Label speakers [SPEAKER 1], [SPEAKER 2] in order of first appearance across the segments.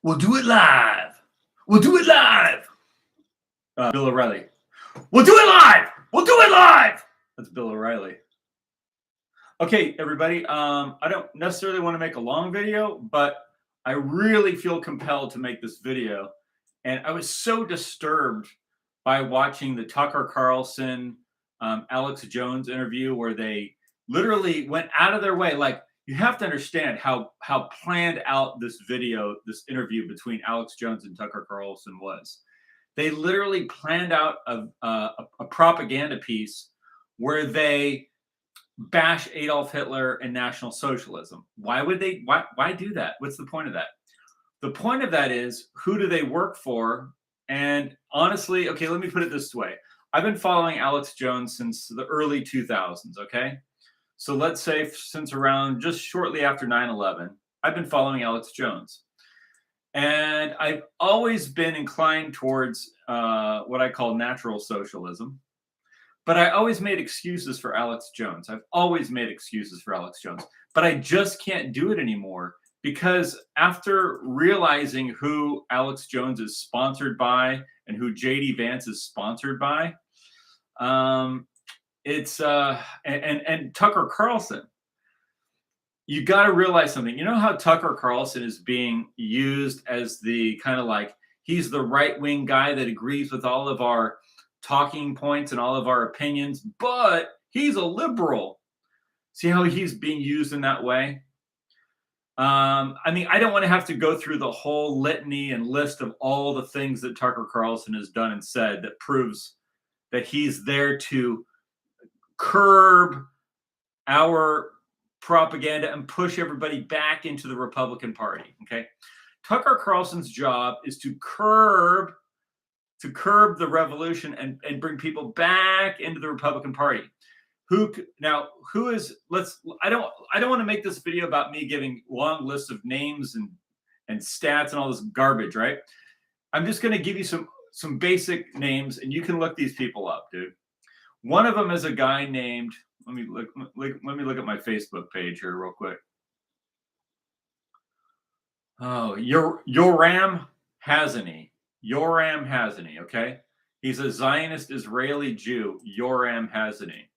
[SPEAKER 1] We'll do it live. We'll do it live. Bill O'Reilly. We'll do it live. We'll do it live. That's Bill O'Reilly. Okay, everybody. I don't necessarily want to make a long video, but I really feel compelled to make this video. And I was so disturbed by watching the Tucker Carlson, Alex Jones interview where they literally went out of their way. Like, you have to understand how planned out this interview between Alex Jones and Tucker Carlson was. They literally planned out a propaganda piece where they bash Adolf Hitler and National Socialism. Why would they? Why do that? What's the point of that? The point of that is, who do they work for? And honestly, okay, let me put it this way. I've been following Alex Jones since the early 2000s, okay? So let's say since around just shortly after 9/11, I've been following Alex Jones. And I've always been inclined towards what I call natural socialism. But I always made excuses for Alex Jones. I've always made excuses for Alex Jones. But I just can't do it anymore because after realizing who Alex Jones is sponsored by and who JD Vance is sponsored by, it's and Tucker Carlson. You got to realize something. You know how Tucker Carlson is being used as the kind of like, he's the right-wing guy that agrees with all of our talking points and all of our opinions, but he's a liberal. See how he's being used in that way? I mean, I don't want to have to go through the whole litany and list of all the things that Tucker Carlson has done and said that proves that he's there to curb our propaganda and push everybody back into the Republican Party. Okay, Tucker Carlson's job is to curb the revolution and bring people back into the Republican Party. I don't want to make this video about me giving long lists of names and stats and all this garbage, right? I'm just going to give you some basic names and you can look these people up, dude. One of them is a guy named, let me look at my Facebook page here real quick. Oh, Yoram Hazany. Yoram Hazany, okay? He's a Zionist Israeli Jew, Yoram Hazany.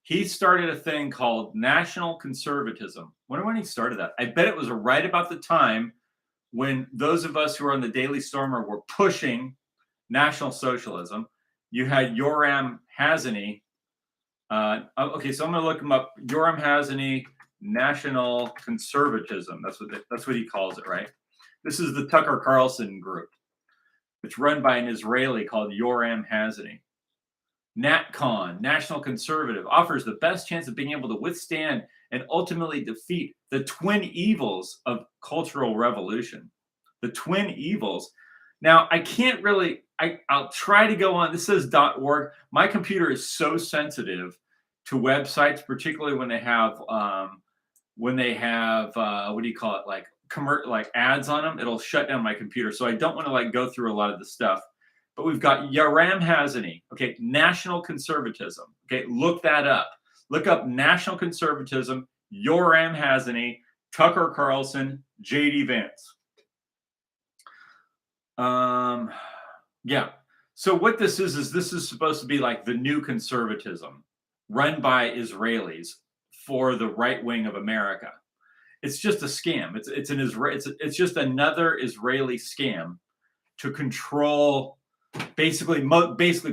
[SPEAKER 1] He started a thing called national conservatism. Wonder when he started that. I bet it was right about the time when those of us who are on the Daily Stormer were pushing National Socialism. You had Yoram Hazany. Okay, so I'm going to look him up. Yoram Hazany, National Conservatism. That's what he calls it, right? This is the Tucker Carlson group. It's run by an Israeli called Yoram Hazany. NatCon, National Conservative, offers the best chance of being able to withstand and ultimately defeat the twin evils of cultural revolution. The twin evils. Now, I can't really, I'll try to go on. This says .org. My computer is so sensitive to websites, particularly when they have what do you call it, like ads on them. It'll shut down my computer. So I don't want to like go through a lot of the stuff. But we've got Yoram Hazany, okay, national conservatism. Okay, look that up. Look up national conservatism, Yoram Hazany, Tucker Carlson, JD Vance. Yeah. So what this is this is supposed to be like the new conservatism run by Israelis for the right wing of America. It's just a scam. It's just another Israeli scam to control basically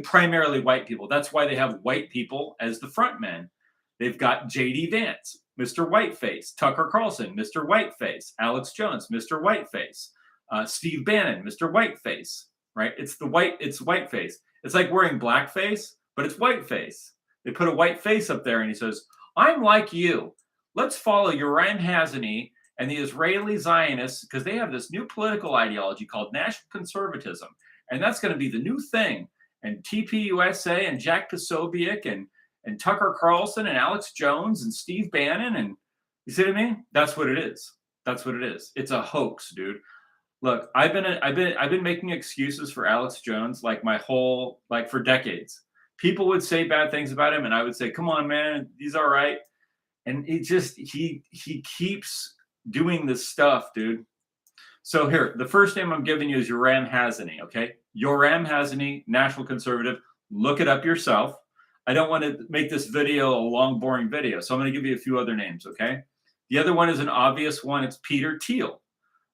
[SPEAKER 1] primarily white people. That's why they have white people as the front men. They've got JD Vance, Mr. Whiteface, Tucker Carlson, Mr. Whiteface, Alex Jones, Mr. Whiteface, Steve Bannon, Mr. Whiteface, right? It's whiteface. It's like wearing blackface, but it's whiteface. They put a white face up there and he says, I'm like you. Let's follow Yoram Hazany and the Israeli Zionists because they have this new political ideology called national conservatism. And that's going to be the new thing. And TPUSA and Jack Posobiec and Tucker Carlson and Alex Jones and Steve Bannon. And you see what I mean? That's what it is. That's what it is. It's a hoax, dude. Look, I've been making excuses for Alex Jones for decades. People would say bad things about him, and I would say, "Come on, man, he's all right." And he keeps doing this stuff, dude. So here, the first name I'm giving you is Yoram Hazany, okay? Yoram Hazany, National Conservative. Look it up yourself. I don't want to make this video a long, boring video, so I'm going to give you a few other names, okay? The other one is an obvious one. It's Peter Thiel,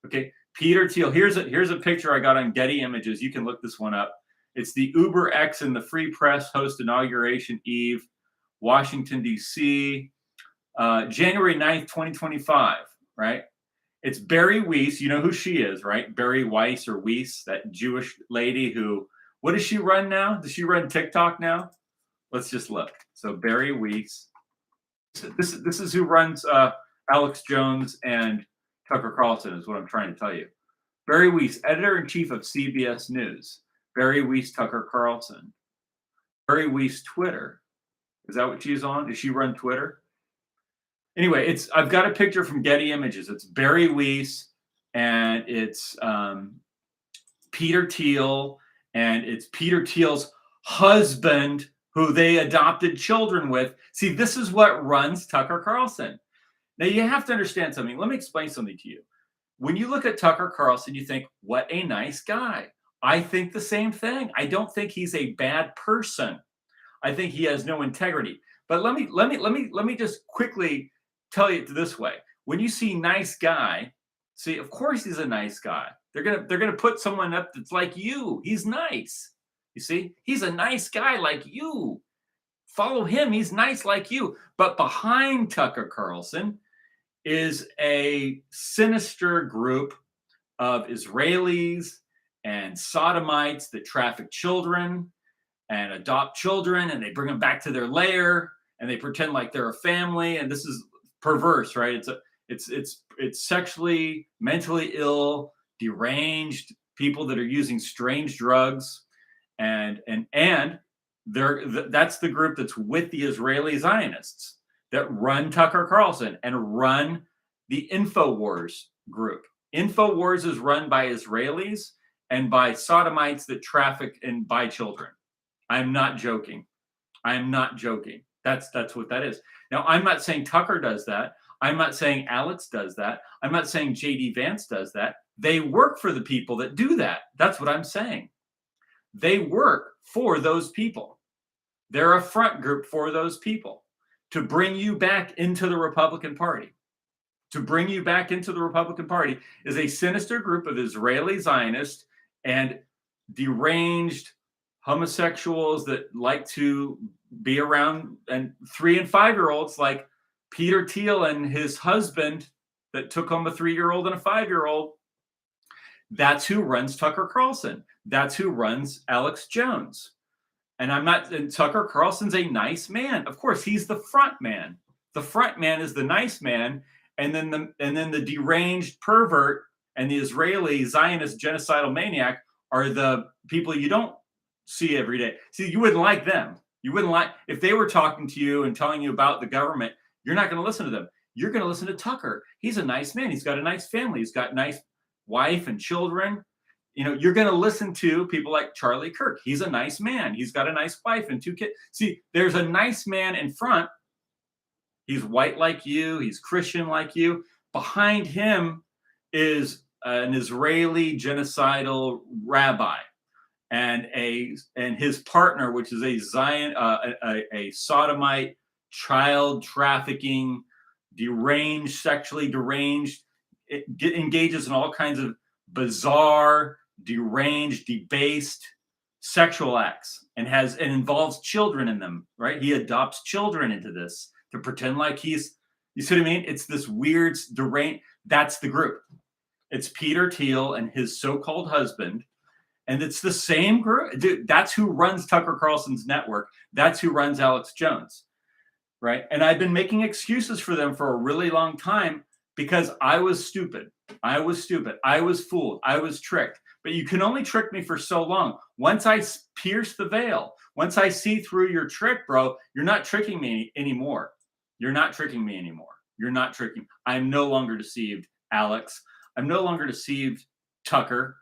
[SPEAKER 1] okay? Peter Thiel. Here's a picture I got on Getty Images. You can look this one up. It's the Uber X and the Free Press host inauguration eve, Washington, D.C., January 9th, 2025, right? It's Barry Weiss. You know who she is, right? Barry Weiss or Weiss, that Jewish lady who, what does she run now? Does she run TikTok now? Let's just look. So Barry Weiss. This is who runs Alex Jones and Tucker Carlson is what I'm trying to tell you. Barry Weiss, editor-in-chief of CBS News. Barry Weiss, Tucker Carlson. Barry Weiss, Twitter. Is that what she's on? Does she run Twitter? Anyway, I've got a picture from Getty Images. It's Barry Weiss, and it's Peter Thiel, and it's Peter Thiel's husband, who they adopted children with. See, this is what runs Tucker Carlson. Now, you have to understand something. Let me explain something to you. When you look at Tucker Carlson, you think, what a nice guy. I think the same thing. I don't think he's a bad person. I think he has no integrity. But let me just quickly tell you this way. When you see nice guy, see, of course he's a nice guy. They're gonna put someone up that's like you. He's nice. You see, he's a nice guy like you. Follow him. He's nice like you. But behind Tucker Carlson is a sinister group of Israelis and sodomites that traffic children and adopt children, and they bring them back to their lair, and they pretend like they're a family. And this is perverse, right? It's sexually, mentally ill, deranged people that are using strange drugs, and that's the group that's with the Israeli Zionists that run Tucker Carlson and run the Infowars group. Infowars is run by Israelis and by sodomites that traffic and buy children. I'm not joking. I'm not joking. That's what that is. Now, I'm not saying Tucker does that. I'm not saying Alex does that. I'm not saying JD Vance does that. They work for the people that do that. That's what I'm saying. They work for those people. They're a front group for those people to bring you back into the Republican Party. To bring you back into the Republican Party is a sinister group of Israeli Zionists and deranged homosexuals that like to be around, and 3 and 5-year-olds like Peter Thiel and his husband that took home a 3-year-old and a 5-year-old. That's who runs Tucker Carlson. That's who runs Alex Jones. And Tucker Carlson's a nice man. Of course, he's the front man. The front man is the nice man, and then the deranged pervert and the Israeli Zionist genocidal maniac are the people you don't see every day. See, you wouldn't like them. You wouldn't like if they were talking to you and telling you about the government. You're not going to listen to them. You're going to listen to Tucker. He's a nice man. He's got a nice family. He's got a nice wife and children. You know, you're going to listen to people like Charlie Kirk. He's a nice man. He's got a nice wife and 2 kids. See, there's a nice man in front. He's white like you. He's Christian like you. Behind him is an Israeli genocidal rabbi and his partner, which is a sodomite, child trafficking, sexually deranged. It engages in all kinds of bizarre, deranged, debased sexual acts and involves children in them, right? He adopts children into this to pretend like you see what I mean? It's this weird, deranged, that's the group. It's Peter Thiel and his so-called husband, and it's the same group. Dude, that's who runs Tucker Carlson's network. That's who runs Alex Jones, right? And I've been making excuses for them for a really long time because I was stupid. I was fooled. I was tricked. But you can only trick me for so long. Once I pierce the veil, once I see through your trick, bro, you're not tricking me anymore. You're not tricking me anymore. You're not tricking. I'm no longer deceived, Alex. I'm no longer deceived, Tucker,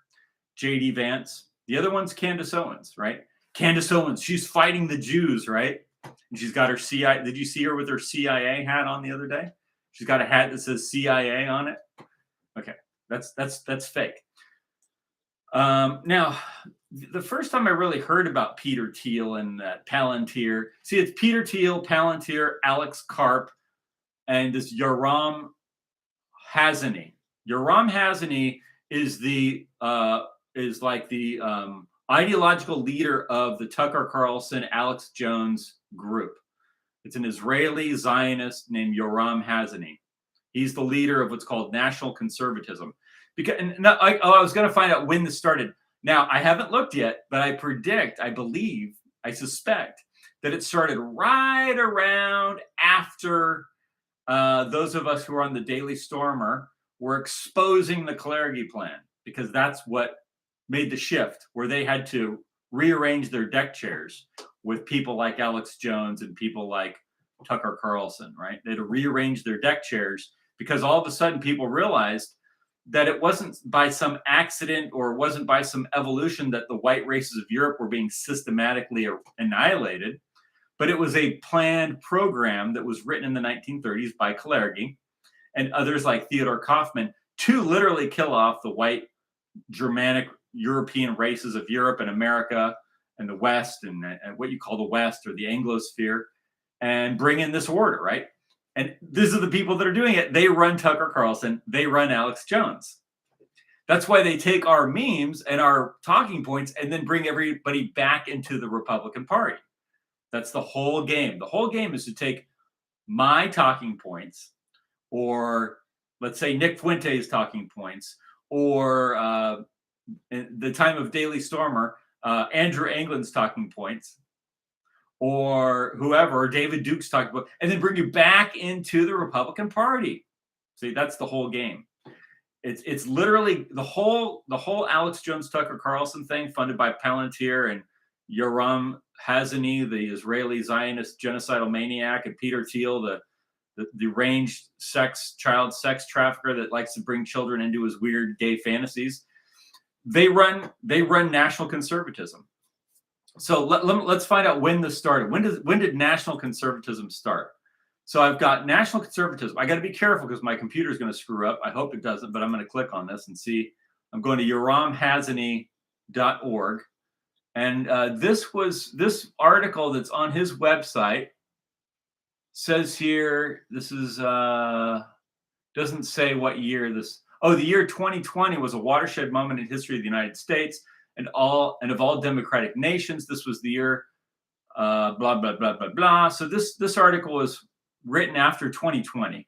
[SPEAKER 1] JD Vance. The other one's Candace Owens, right? Candace Owens, she's fighting the Jews, right? And she's got her CIA. Did you see her with her CIA hat on the other day? She's got a hat that says CIA on it. Okay, That's fake. Now, the first time I really heard about Peter Thiel and Palantir, see, it's Peter Thiel, Palantir, Alex Karp, and this Yoram Hazany. Yoram Hazany is like the ideological leader of the Tucker Carlson, Alex Jones group. It's an Israeli Zionist named Yoram Hazany. He's the leader of what's called national conservatism. Because I was going to find out when this started. Now, I haven't looked yet, but I predict, I believe, I suspect that it started right around after those of us who are on the Daily Stormer were exposing the Kalergi plan, because that's what made the shift, where they had to rearrange their deck chairs with people like Alex Jones and people like Tucker Carlson, right? They had to rearrange their deck chairs because all of a sudden people realized that it wasn't by some accident or it wasn't by some evolution that the white races of Europe were being systematically annihilated, but it was a planned program that was written in the 1930s by Kalergi and others like Theodor Kaufman to literally kill off the white Germanic European races of Europe and America and the West and what you call the West or the Anglosphere, and bring in this order, right? And these are the people that are doing it. They run Tucker Carlson. They run Alex Jones. That's why they take our memes and our talking points and then bring everybody back into the Republican Party. That's the whole game. The whole game is to take my talking points, or let's say Nick Fuente's talking points, or in the time of Daily Stormer, Andrew Anglin's talking points, or whoever, or David Duke's talking about, and then bring you back into the Republican Party. See, that's the whole game. It's literally the whole Alex Jones Tucker Carlson thing, funded by Palantir and Yoram Hazany, the Israeli Zionist genocidal maniac, and Peter Thiel, the deranged child sex trafficker that likes to bring children into his weird gay fantasies. They run national conservatism. So let's find out when this started. When did national conservatism start? So I've got national conservatism. I got to be careful because my computer is going to screw up. I hope it doesn't, but I'm going to click on this and see. I'm going to yoramhazany.org. And this article that's on his website says here, this is, doesn't say what year this, the year 2020 was a watershed moment in history of the United States and of all democratic nations. This was the year, blah, blah, blah, blah, blah. So this article was written after 2020.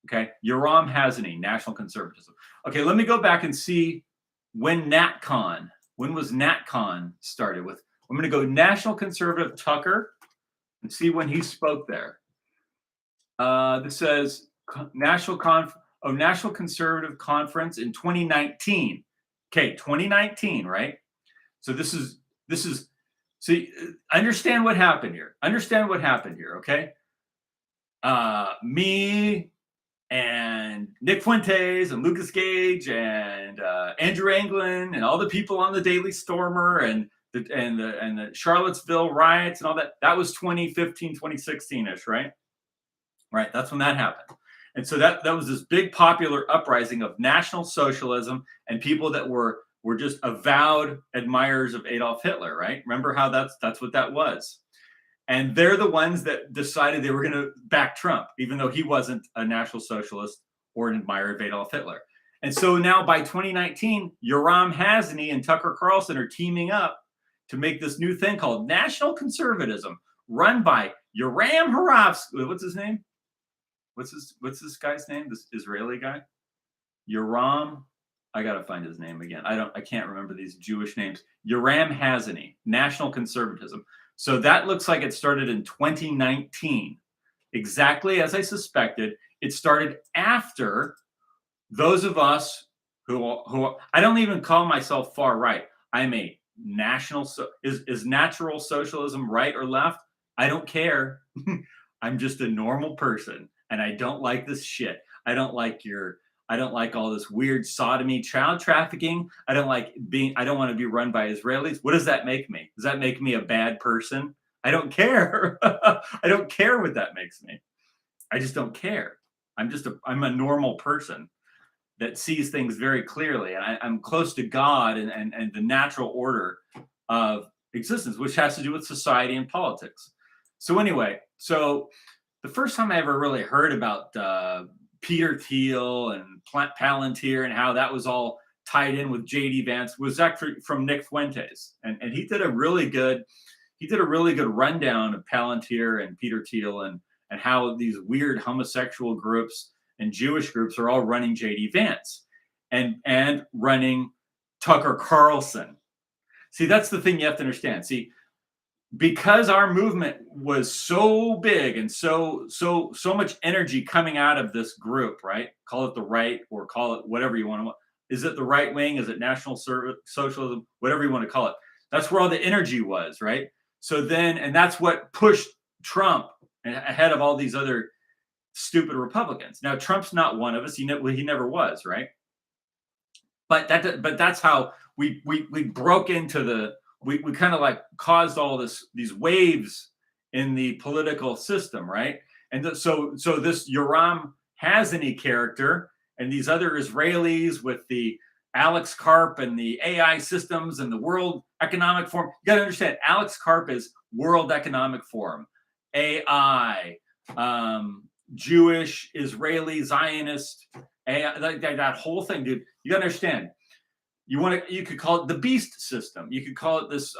[SPEAKER 1] Okay. Yoram Hazany, national conservatism. Okay. Let me go back and see when was NatCon started with. I'm going to go National Conservative Tucker and see when he spoke there. This says National Conservative Conference in 2019. Okay, 2019, right? So this is see, understand what happened here. Okay? Me and Nick Fuentes and Lucas Gage and Andrew Anglin and all the people on the Daily Stormer and the Charlottesville riots and all that. That was 2015, 2016-ish, right? Right. That's when that happened. And so that was this big popular uprising of National Socialism and people that were just avowed admirers of Adolf Hitler, right? Remember how that's what that was. And they're the ones that decided they were going to back Trump, even though he wasn't a National Socialist or an admirer of Adolf Hitler. And so now by 2019, Yoram Hazany and Tucker Carlson are teaming up to make this new thing called National Conservatism, run by Yoram Harovsky. What's his name? What's this guy's name? This Israeli guy? Yoram. I got to find his name again. I can't remember these Jewish names. Yoram Hazany, National Conservatism. So that looks like it started in 2019. Exactly as I suspected. It started after those of us who I don't even call myself far right. I'm a national. Is natural socialism right or left? I don't care. I'm just a normal person, and I don't like this shit. I don't like all this weird sodomy, child trafficking. I don't want to be run by Israelis. What does that make me? Does that make me a bad person? I don't care. I don't care what that makes me. I just don't care. I'm a normal person. that sees things very clearly. And I'm close to God and the natural order of existence, which has to do with society and politics. So anyway, so the first time I ever really heard about Peter Thiel and Palantir and how that was all tied in with JD Vance was actually from Nick Fuentes, and he did a really good rundown of Palantir and Peter Thiel and how these weird homosexual groups and Jewish groups are all running JD Vance and running Tucker Carlson. See, that's the thing you have to understand. See, because our movement was so big and so much energy coming out of this group, right? Call it the right or call it whatever you want to. Is it the right wing? Is it National Socialism? Whatever you want to call it. That's where all the energy was, right? So then, and that's what pushed Trump ahead of all these other stupid Republicans. Now, Trump's not one of us. He never was, right? But that's how we broke into the. We kind of like caused all these waves in the political system, right? And so this Yoram Hazany character and these other Israelis with the Alex Karp and the AI systems and the World Economic Forum. You got to understand, Alex Karp is World Economic Forum, AI, Jewish, Israeli Zionist, AI, that whole thing, dude. You got to understand. You could call it the beast system. You could call it this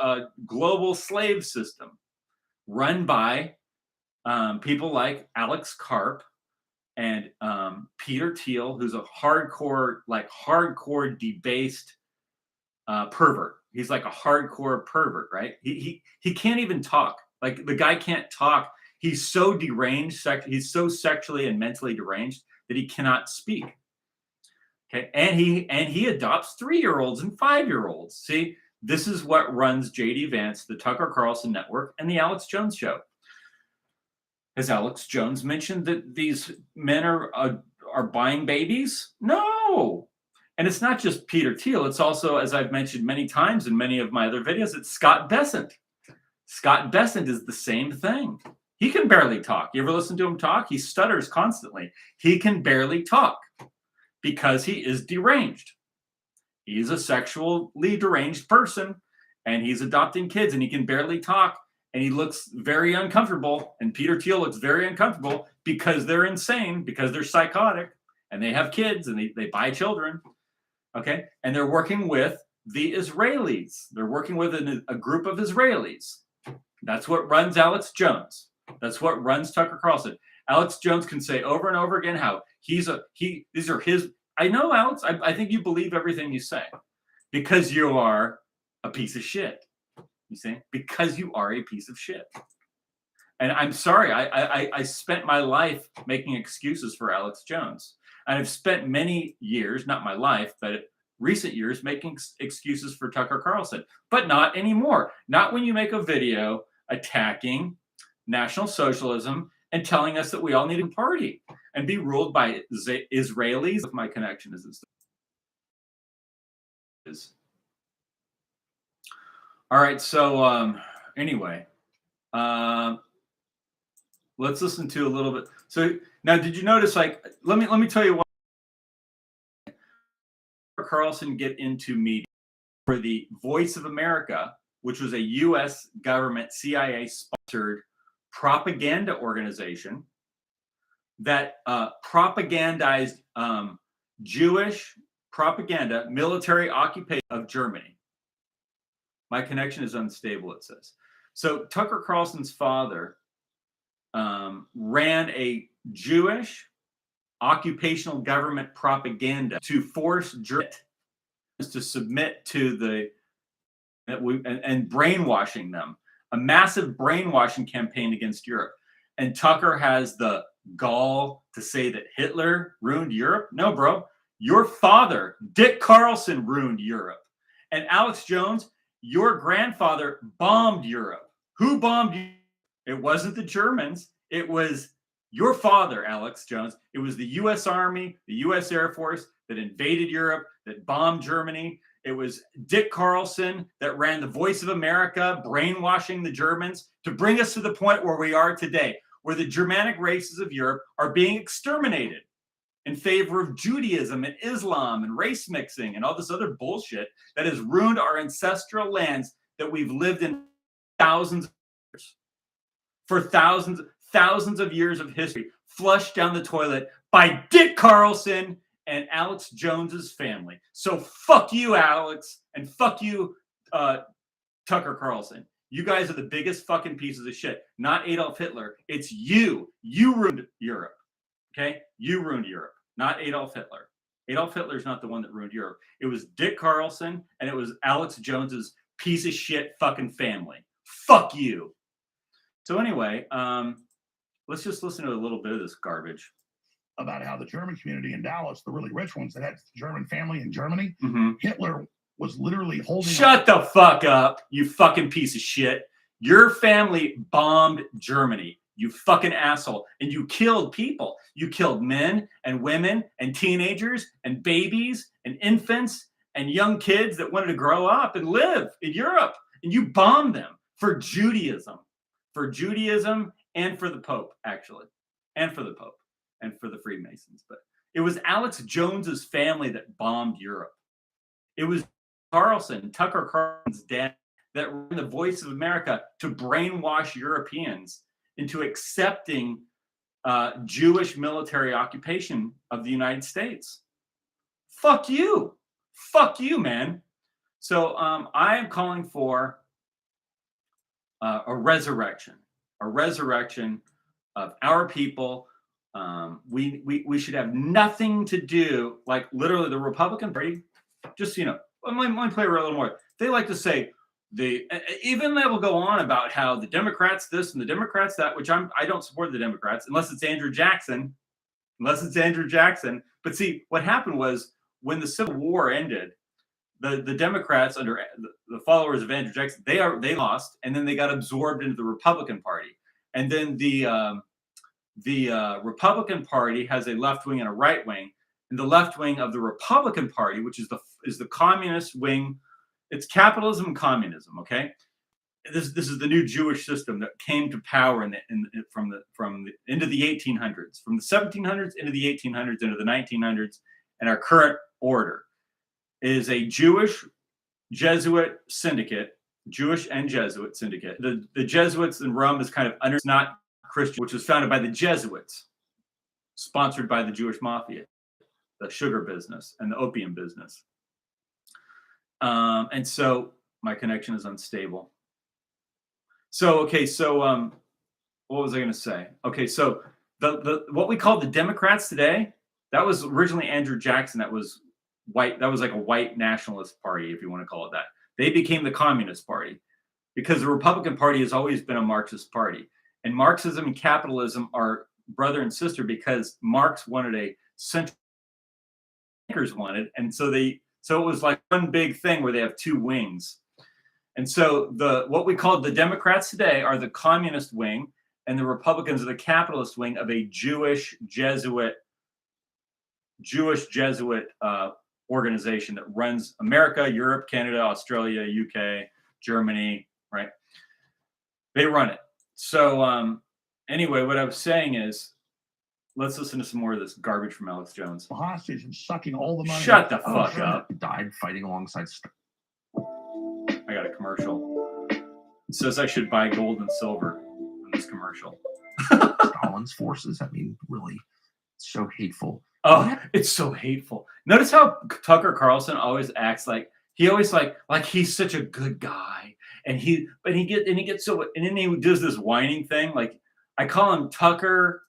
[SPEAKER 1] global slave system run by people like Alex Karp and Peter Thiel, who's a hardcore debased pervert. He's like a hardcore pervert, right? He can't even talk. Like, the guy can't talk. He's so deranged. He's so sexually and mentally deranged that he cannot speak. Okay, and he adopts 3-year-olds and 5-year-olds. See, this is what runs JD Vance, the Tucker Carlson Network, and the Alex Jones Show. Has Alex Jones mentioned that these men are buying babies? No. And it's not just Peter Thiel. It's also, as I've mentioned many times in many of my other videos, it's Scott Bessent. Scott Bessent is the same thing. He can barely talk. You ever listen to him talk? He stutters constantly. He can barely talk because he is deranged. He's a sexually deranged person, and he's adopting kids, and he can barely talk. And he looks very uncomfortable, and Peter Thiel looks very uncomfortable because they're insane, because they're psychotic, and they have kids, and they buy children, okay? And they're working with the Israelis. They're working with a group of Israelis. That's what runs Alex Jones. That's what runs Tucker Carlson. Alex Jones can say over and over again how these are his. I know, Alex, I think you believe everything you say because you are a piece of shit. You see, because you are a piece of shit. And I'm sorry, I spent my life making excuses for Alex Jones. And I've spent many years, not my life, but recent years, making excuses for Tucker Carlson. But not anymore. Not when you make a video attacking National Socialism and telling us that we all need to party and be ruled by Israelis. If my connection is. All right, so anyway, let's listen to a little bit. So now, did you notice? Like, let me tell you what Carlson get into media for the Voice of America, which was a U.S. government CIA-sponsored propaganda organization that propagandized Jewish propaganda, military occupation of Germany. My connection is unstable, it says. So Tucker Carlson's father ran a Jewish occupational government propaganda to force Germans to submit to and brainwashing them, a massive brainwashing campaign against Europe. And Tucker has the gall to say that Hitler ruined Europe. No, bro. Your father, Dick Carlson, ruined Europe. And Alex Jones, your grandfather bombed Europe. Who bombed you? It wasn't the Germans. It was your father, Alex Jones. It was the U.S. Army, the U.S. Air Force that invaded Europe, that bombed Germany. It was Dick Carlson that ran the Voice of America, brainwashing the Germans to bring us to the point where we are today, where the Germanic races of Europe are being exterminated. in favor of Judaism and Islam and race mixing and all this other bullshit that has ruined our ancestral lands that we've lived in thousands of years. For thousands of years of history, flushed down the toilet by Dick Carlson and Alex Jones's family. So fuck you, Alex, and fuck you, Tucker Carlson. You guys are the biggest fucking pieces of shit. Not Adolf Hitler. It's you. You ruined Europe. Okay? You ruined Europe, not Adolf Hitler. Adolf Hitler's not the one that ruined Europe. It was Dick Carlson and it was Alex Jones's piece of shit fucking family. Fuck you. So anyway, let's just listen to a little bit of this garbage.
[SPEAKER 2] About how the German community in Dallas, the really rich ones that had German family in Germany, Hitler was literally holding.
[SPEAKER 1] Shut the fuck up, you fucking piece of shit. Your family bombed Germany, you fucking asshole. And you killed people. You killed men and women and teenagers and babies and infants and young kids that wanted to grow up and live in Europe. And you bombed them for Judaism. For Judaism and for the Pope, actually. And for the Pope. And for the Freemasons. But it was Alex Jones's family that bombed Europe. It was Carlson, Tucker Carlson's dad, that ran the Voice of America to brainwash Europeans into accepting Jewish military occupation of the United States. Fuck you. Fuck you, man. So I am calling for a resurrection of our people. We should have nothing to do, like literally the Republican Party, just, let me play a little more. They like to say, even they will go on about how the Democrats this and the Democrats that, which I don't support the Democrats unless it's Andrew Jackson. But see, what happened was when the Civil War ended, the Democrats under the followers of Andrew Jackson, they lost, and then they got absorbed into the Republican Party. And then the Republican Party has a left wing and a right wing, and the left wing of the Republican Party, which is the communist wing. It's capitalism and communism. Okay, this is the new Jewish system that came to power from the into the 1800s, from the 1700s into the 1800s into the 1900s, and our current order is a Jewish Jesuit syndicate, Jewish and Jesuit syndicate. The Jesuits in Rome is kind of under, it's not Christian, which was founded by the Jesuits, sponsored by the Jewish mafia, the sugar business and the opium business. And so my connection is unstable. So, okay. So, what was I going to say? Okay. So the what we call the Democrats today, that was originally Andrew Jackson. That was white. That was like a white nationalist party, if you want to call it that. They became the Communist Party because the Republican Party has always been a Marxist party. And Marxism and capitalism are brother and sister because Marx wanted a central bankers wanted. And so it was like one big thing where they have two wings. And so what we call the Democrats today are the communist wing, and the Republicans are the capitalist wing of a Jewish Jesuit organization that runs America, Europe, Canada, Australia, UK, Germany, right? They run it. So anyway, what I was saying is, let's listen to some more of this garbage from Alex Jones.
[SPEAKER 2] Hostage and sucking all the money.
[SPEAKER 1] Shut the fuck up.
[SPEAKER 2] Died fighting alongside.
[SPEAKER 1] I got a commercial. It says I should buy gold and silver in this commercial.
[SPEAKER 2] Stalin's forces. I mean, really, so hateful.
[SPEAKER 1] Oh, it's so hateful. Notice how Tucker Carlson always acts like he's such a good guy, and he gets so, and then he does this whining thing. Like, I call him Tucker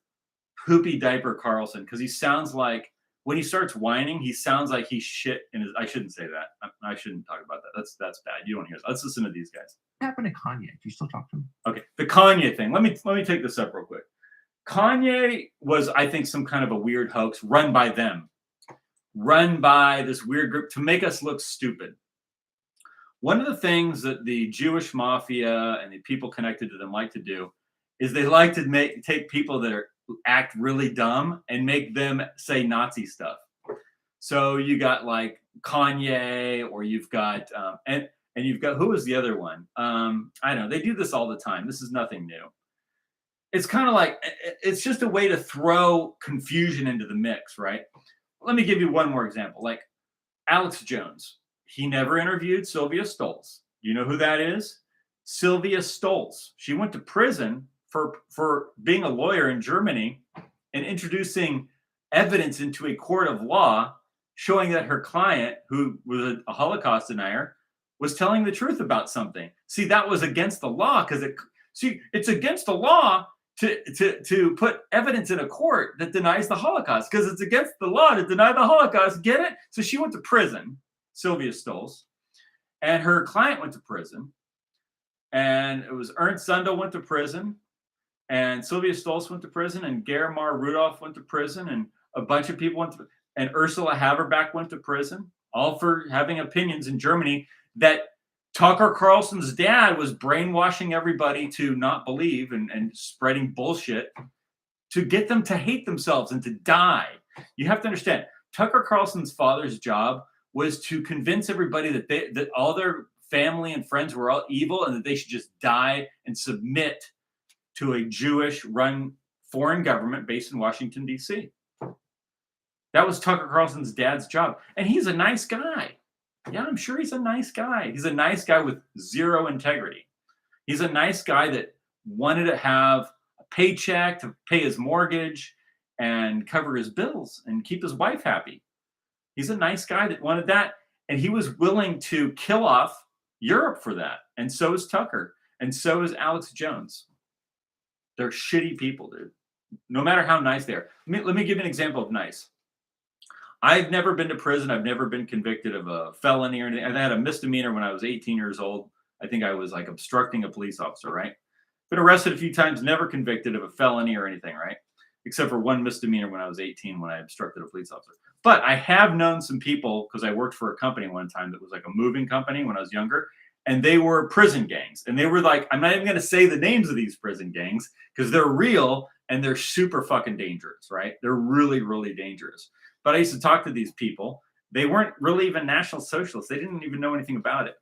[SPEAKER 1] Poopy Diaper Carlson because he sounds like, when he starts whining, he sounds like he's shit in his. I shouldn't say that. I shouldn't talk about that. That's bad. You don't hear that. Let's listen to these guys.
[SPEAKER 2] What happened to Kanye? Do you still talk to him?
[SPEAKER 1] Okay, the Kanye thing. Let me take this up real quick. Kanye was, I think, some kind of a weird hoax run by them, run by this weird group to make us look stupid. One of the things that the Jewish mafia and the people connected to them like to do is they like to take people that act really dumb and make them say Nazi stuff. So you got like Kanye, or you've got and you've got, who was the other one? I don't know. They do this all the time. This is nothing new. it's kind of like, it's just a way to throw confusion into the mix, right? Let me give you one more example. Like Alex Jones, he never interviewed Sylvia Stoltz. You know who that is? Sylvia Stoltz. She went to prison for being a lawyer in Germany and introducing evidence into a court of law showing that her client, who was a Holocaust denier, was telling the truth about something. See, that was against the law because it's against the law to put evidence in a court that denies the Holocaust because it's against the law to deny the Holocaust. Get it? So she went to prison, Sylvia Stoltz, and her client went to prison. And it was Ernst Zundel went to prison, and Sylvia Stoltz went to prison, and Germar Rudolph went to prison, and a bunch of people went to, and Ursula Haberback went to prison, all for having opinions in Germany that Tucker Carlson's dad was brainwashing everybody to not believe and spreading bullshit to get them to hate themselves and to die. You have to understand, Tucker Carlson's father's job was to convince everybody that all their family and friends were all evil and that they should just die and submit to a Jewish-run foreign government based in Washington, D.C. That was Tucker Carlson's dad's job. And he's a nice guy. Yeah, I'm sure he's a nice guy. He's a nice guy with zero integrity. He's a nice guy that wanted to have a paycheck to pay his mortgage and cover his bills and keep his wife happy. He's a nice guy that wanted that. And he was willing to kill off Europe for that. And so is Tucker. And so is Alex Jones. They're shitty people, dude. No matter how nice they are. Let me give you an example of nice. I've never been to prison. I've never been convicted of a felony or anything. I had a misdemeanor when I was 18 years old. I think I was like obstructing a police officer, right? Been arrested a few times, never convicted of a felony or anything, right? Except for one misdemeanor when I was 18 when I obstructed a police officer. But I have known some people because I worked for a company one time that was like a moving company when I was younger. And they were prison gangs. And they were like, I'm not even going to say the names of these prison gangs because they're real and they're super fucking dangerous, right? They're really, really dangerous. But I used to talk to these people. They weren't really even National Socialists. They didn't even know anything about it.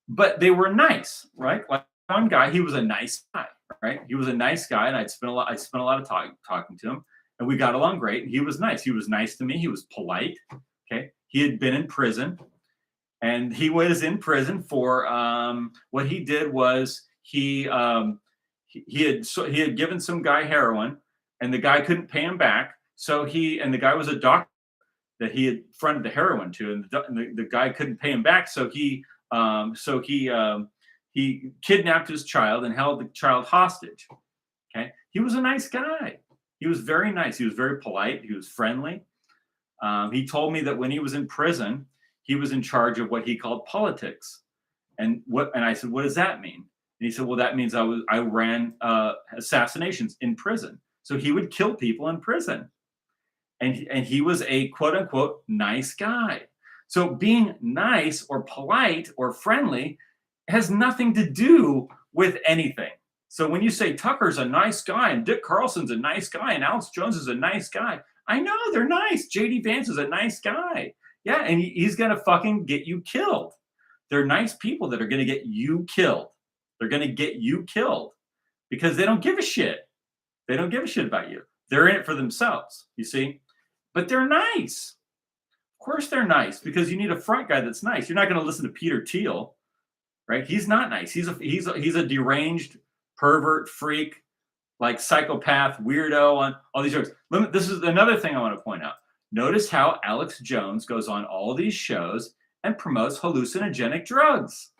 [SPEAKER 1] But they were nice, right? Like one guy, he was a nice guy, right? He was a nice guy, and I spent a lot of time talking to him, and we got along great. And he was nice. He was nice to me. He was polite. Okay, he had been in prison, and he was in prison for what he did was he had given some guy heroin, and the guy couldn't pay him back. So the guy was a doctor that he had fronted the heroin to, and the guy couldn't pay him back. So he kidnapped his child and held the child hostage. Okay, he was a nice guy. He was very nice. He was very polite. He was friendly. He told me that when he was in prison, he was in charge of what he called politics. And I said, what does that mean? And he said, well, that means I ran assassinations in prison. So he would kill people in prison. And he was a quote unquote nice guy. So being nice or polite or friendly has nothing to do with anything. So when you say Tucker's a nice guy and Dick Carlson's a nice guy and Alex Jones is a nice guy, I know they're nice. JD Vance is a nice guy. Yeah, and he's going to fucking get you killed. They're nice people that are going to get you killed. They're going to get you killed because they don't give a shit. They don't give a shit about you. They're in it for themselves, you see? But they're nice. Of course they're nice because you need a front guy that's nice. You're not going to listen to Peter Thiel, right? He's not nice. He's a deranged pervert freak, like psychopath, weirdo on all these drugs. This is another thing I want to point out. Notice how Alex Jones goes on all these shows and promotes hallucinogenic drugs.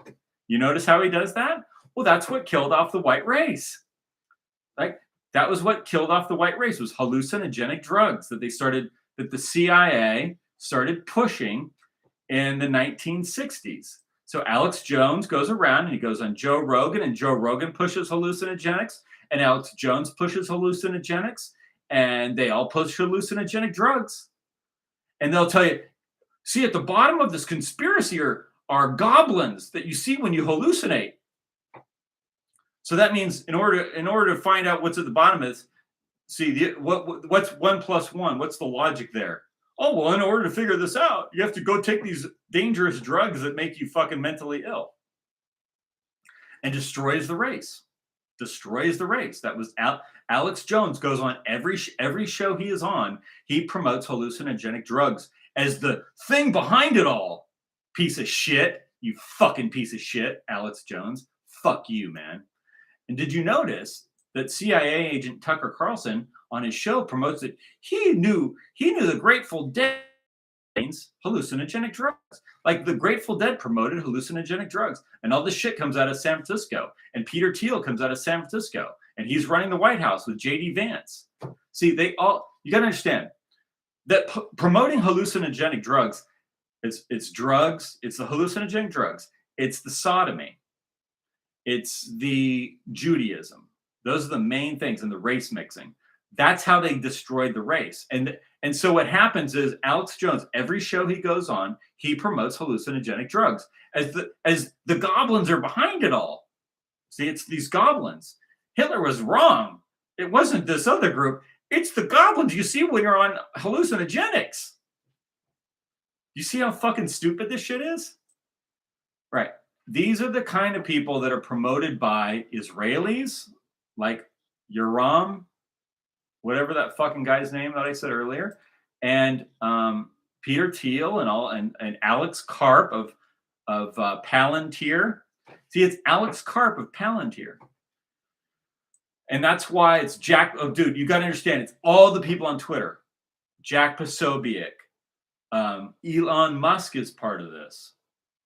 [SPEAKER 1] You notice how he does that? Well, that's what killed off the white race. Like that was what killed off the white race was hallucinogenic drugs that the CIA started pushing in the 1960s. So Alex Jones goes around and he goes on Joe Rogan, and Joe Rogan pushes hallucinogenics, and Alex Jones pushes hallucinogenics, and they all push hallucinogenic drugs. And they'll tell you, see, at the bottom of this conspiracy are goblins that you see when you hallucinate. So that means in order to find out what's at the bottom is, see, what's 1 + 1? What's the logic there? Oh, well, in order to figure this out, you have to go take these dangerous drugs that make you fucking mentally ill and destroys the race. destroys the race. That was Alex Jones goes on every show he is on. He promotes hallucinogenic drugs as the thing behind it all. Piece of shit. You fucking piece of shit, Alex Jones. Fuck you, man. And did you notice that CIA agent Tucker Carlson on his show promotes that he knew the Grateful Dead hallucinogenic drugs. Like the Grateful Dead promoted hallucinogenic drugs. And all this shit comes out of San Francisco. And Peter Thiel comes out of San Francisco. And he's running the White House with J.D. Vance. See, you got to understand that promoting hallucinogenic drugs, it's drugs, it's the hallucinogenic drugs, it's the sodomy, it's the Judaism. Those are the main things, and the race mixing. That's how they destroyed the race. And so what happens is Alex Jones, every show he goes on, he promotes hallucinogenic drugs as the goblins are behind it all. See, it's these goblins. Hitler was wrong. It wasn't this other group. It's the goblins you see when you're on hallucinogenics. You see how fucking stupid this shit is? Right. These are the kind of people that are promoted by Israelis, like Yoram, whatever that fucking guy's name that I said earlier, and Peter Thiel and Alex Karp of Palantir. See, it's Alex Karp of Palantir. And that's why it's Jack. Oh, dude, you got to understand. It's all the people on Twitter. Jack Posobiec. Elon Musk is part of this.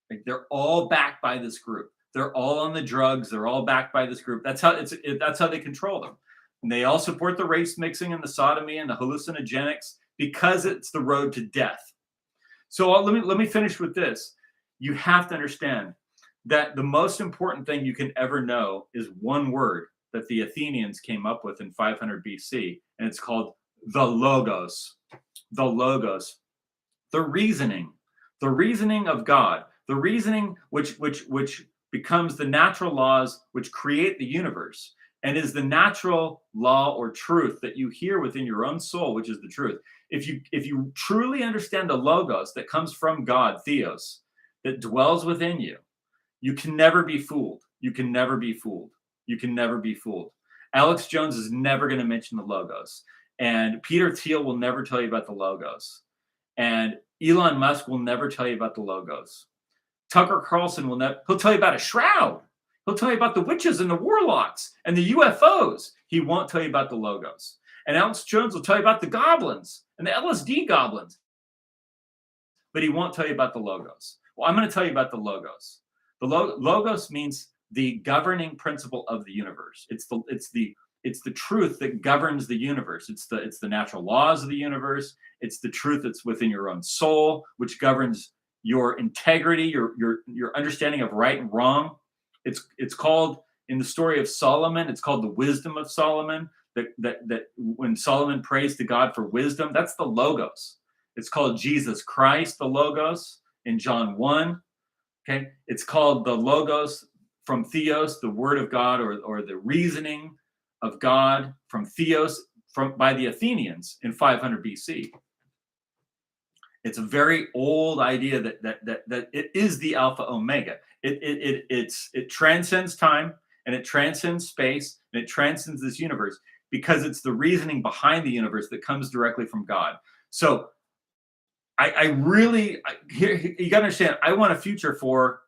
[SPEAKER 1] Like, they're all backed by this group. They're all on the drugs. They're all backed by this group. That's how they control them. And they all support the race mixing and the sodomy and the hallucinogenics because it's the road to death. So let me finish with this. You have to understand that the most important thing you can ever know is one word that the Athenians came up with in 500 BC, and it's called the logos. The logos. The reasoning of God. The reasoning which becomes the natural laws which create the universe, and is the natural law or truth that you hear within your own soul, which is the truth. If you truly understand the logos that comes from God, Theos, that dwells within you, you can never be fooled. You can never be fooled. You can never be fooled. Alex Jones is never going to mention the logos, and Peter Thiel will never tell you about the logos, and Elon Musk will never tell you about the logos. Tucker Carlson will never. He'll tell you about a shroud. He'll tell you about the witches and the warlocks and the UFOs. He won't tell you about the logos. And Alex Jones will tell you about the goblins and the LSD goblins, but he won't tell you about the logos. Well, I'm going to tell you about the logos. The logos means the governing principle of the universe. It's the truth that governs the universe. It's the natural laws of the universe. It's the truth that's within your own soul, which governs your integrity, your understanding of right and wrong. It's called, in the story of Solomon, it's called the wisdom of Solomon. That when Solomon prays to God for wisdom, that's the logos. It's called Jesus Christ, the logos, in John 1. Okay, it's called the logos from Theos, the word of God, or the reasoning of God from Theos, by the Athenians in 500 BC. It's a very old idea that it is the Alpha Omega. It transcends time, and it transcends space, and it transcends this universe, because it's the reasoning behind the universe that comes directly from God. So you got to understand, I want a future for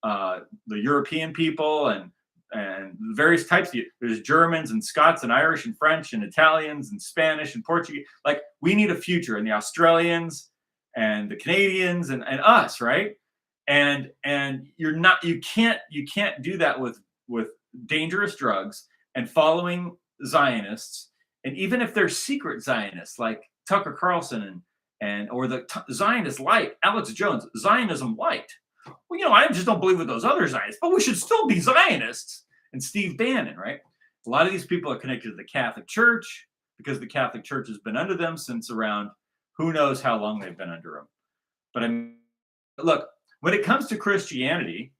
[SPEAKER 1] the European people and various types of you. There's Germans and Scots and Irish and French and Italians and Spanish and Portuguese. Like, we need a future, and the Australians and the Canadians and us, right? And you can't do that with dangerous drugs and following Zionists. And even if they're secret Zionists like Tucker Carlson or the Zionist light, Alex Jones, Zionism light. Well, I just don't believe with those other Zionists, but we should still be Zionists. And Steve Bannon, right? A lot of these people are connected to the Catholic Church because the Catholic Church has been under them since around who knows how long they've been under them. But look, when it comes to Christianity,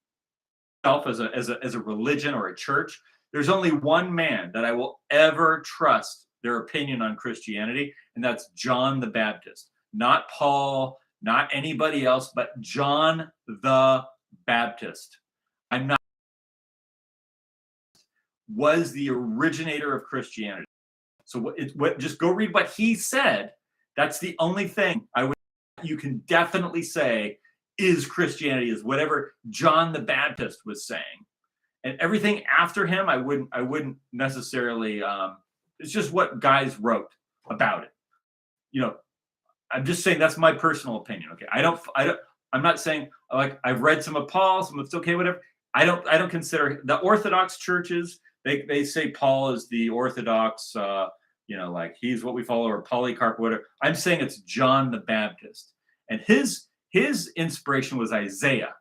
[SPEAKER 1] as a religion or a church, there's only one man that I will ever trust their opinion on Christianity, and that's John the Baptist. Not Paul, not anybody else, but John the Baptist. I'm not. was the originator of Christianity. So just go read what he said. That's the only thing you can definitely say is Christianity, is whatever John the Baptist was saying. And everything after him, I wouldn't necessarily. It's just what guys wrote about it. You know, I'm just saying that's my personal opinion. Okay, I'm not saying like I've read some of Paul's, some of it's okay, whatever. I don't consider the Orthodox churches. They say Paul is the Orthodox. Like he's what we follow, or Polycarp, whatever. I'm saying it's John the Baptist, and his inspiration was Isaiah.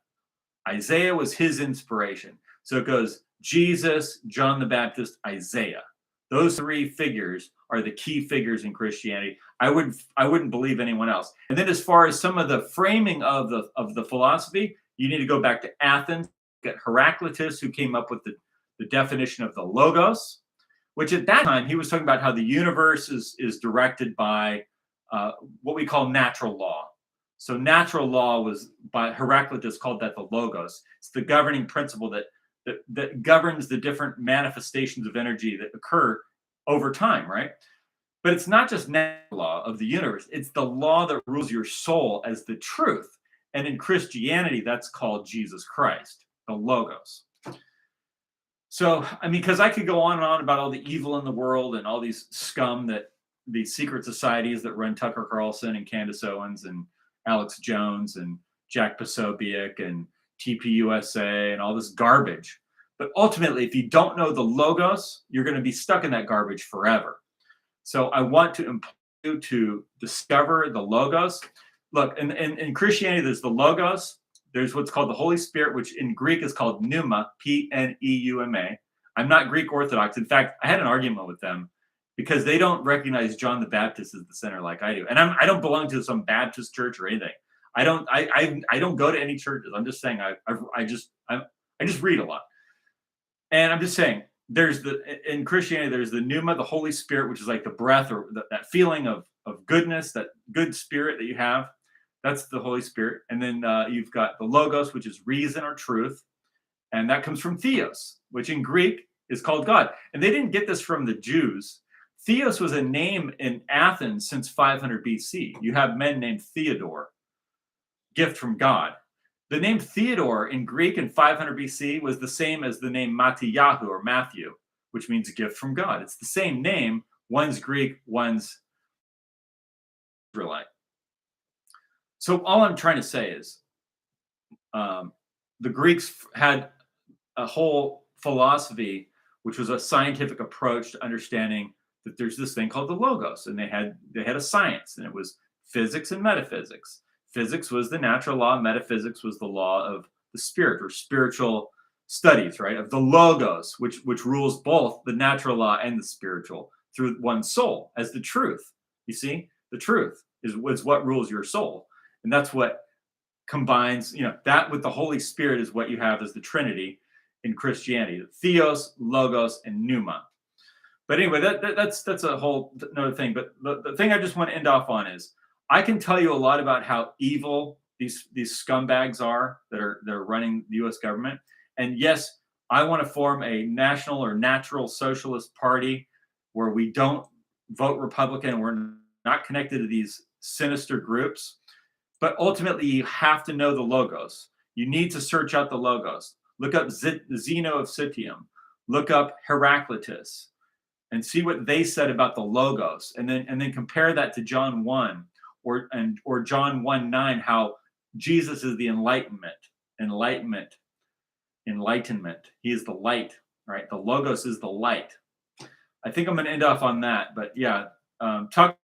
[SPEAKER 1] Isaiah was his inspiration. So it goes Jesus, John the Baptist, Isaiah. Those three figures are the key figures in Christianity. I wouldn't believe anyone else. And then as far as some of the framing of the philosophy, you need to go back to Athens, get Heraclitus, who came up with the definition of the logos, which at that time he was talking about how the universe is directed by what we call natural law. So natural law was, by Heraclitus, called that the logos. It's the governing principle that governs the different manifestations of energy that occur over time, right? But it's not just natural law of the universe. It's the law that rules your soul as the truth. And in Christianity, that's called Jesus Christ, the logos. So, I mean, because I could go on and on about all the evil in the world and all these scum, that these secret societies that run Tucker Carlson and Candace Owens and Alex Jones and Jack Posobiec and TPUSA and all this garbage. But ultimately, if you don't know the logos, you're going to be stuck in that garbage forever. So I want to implore you to discover the logos. Look, in Christianity, there's the logos. There's what's called the Holy Spirit, which in Greek is called pneuma, P-N-E-U-M-A. I'm not Greek Orthodox. In fact, I had an argument with them because they don't recognize John the Baptist as the center like I do. And I don't belong to some Baptist church or anything. I don't go to any churches. I'm just saying I just read a lot. And I'm just saying in Christianity, there's the pneuma, the Holy Spirit, which is like the breath or that feeling of goodness, that good spirit that you have. That's the Holy Spirit. And then you've got the logos, which is reason or truth. And that comes from theos, which in Greek is called God. And they didn't get this from the Jews. Theos was a name in Athens since 500 BC. You have men named Theodore, gift from God. The name Theodore in Greek in 500 BC was the same as the name Mattiyahu or Matthew, which means gift from God. It's the same name. One's Greek, one's Israelite. So all I'm trying to say is the Greeks had a whole philosophy, which was a scientific approach to understanding that there's this thing called the logos, and they had a science, and it was physics and metaphysics. Physics was the natural law. Metaphysics was the law of the spirit or spiritual studies, right? Of the logos, which rules both the natural law and the spiritual through one's soul as the truth. You see, the truth is what rules your soul. And that's what combines, that with the Holy Spirit is what you have as the Trinity in Christianity: theos, logos, and pneuma. But anyway, that's a whole another thing. But the thing I just want to end off on is I can tell you a lot about how evil these scumbags are that are running the U.S. government. And yes, I want to form a national or natural socialist party where we don't vote Republican. We're not connected to these sinister groups. But ultimately, you have to know the logos. You need to search out the logos. Look up Zeno of Citium. Look up Heraclitus, and see what they said about the logos, and then compare that to John 1 or John 1:9, how Jesus is the enlightenment. He is the light, right? The logos is the light. I think I'm going to end off on that, but yeah, Tucker,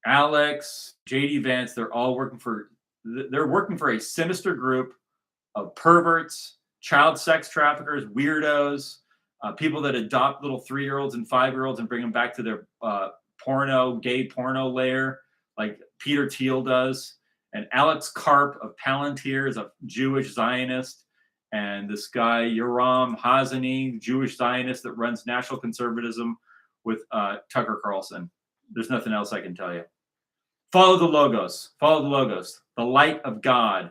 [SPEAKER 1] Alex, JD Vance, they're working for a sinister group of perverts, child sex traffickers, weirdos, people that adopt little 3-year-olds and 5-year-olds and bring them back to their gay porno lair, like Peter Thiel does. And Alex Karp of Palantir is a Jewish Zionist. And this guy, Yoram Hazany, Jewish Zionist that runs National Conservatism with Tucker Carlson. There's nothing else I can tell you. Follow the logos. The light of God